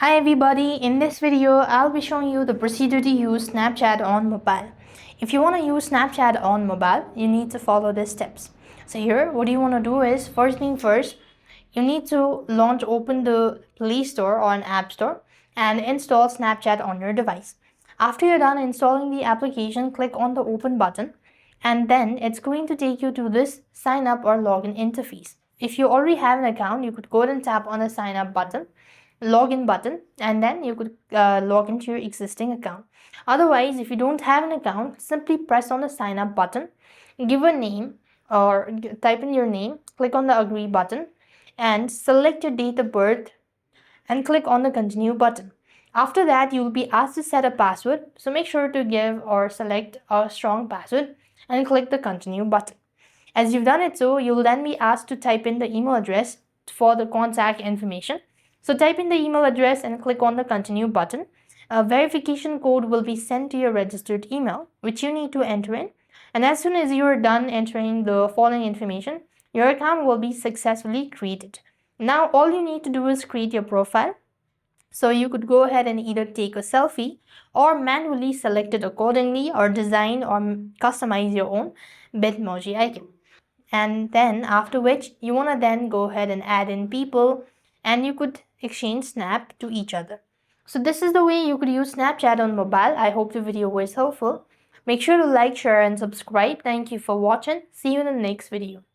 Hi everybody, in this video I'll be showing you the procedure to use Snapchat on mobile. If you want to use Snapchat on mobile, you need to follow these steps. So here what you want to do is, first thing first, you need to open the Play Store or an App Store and install Snapchat on your device. After you're done installing the application, click on the open button and then it's going to take you to this sign up or login interface. If you already have an account, you could go ahead and tap on the sign up button, login button, and then you could log into your existing account. Otherwise, if you don't have an account, simply press on the sign up button, give a name or type in your name, click on the agree button and select your date of birth and click on the continue button. After that, you will be asked to set a password, so make sure to give or select a strong password and click the continue button. As you've done it, so you will then be asked to type in the email address for the contact information. So type in the email address and click on the continue button. A verification code will be sent to your registered email, which you need to enter in. And as soon as you are done entering the following information, your account will be successfully created. Now all you need to do is create your profile. So you could go ahead and either take a selfie or manually select it accordingly, or design or customize your own Bitmoji icon. And then after which you want to then go ahead and add in people and you could exchange snap to each other. So this is the way you could use Snapchat on mobile. I hope the video was helpful. Make sure to like, share and subscribe. Thank you for watching. See you in the next video.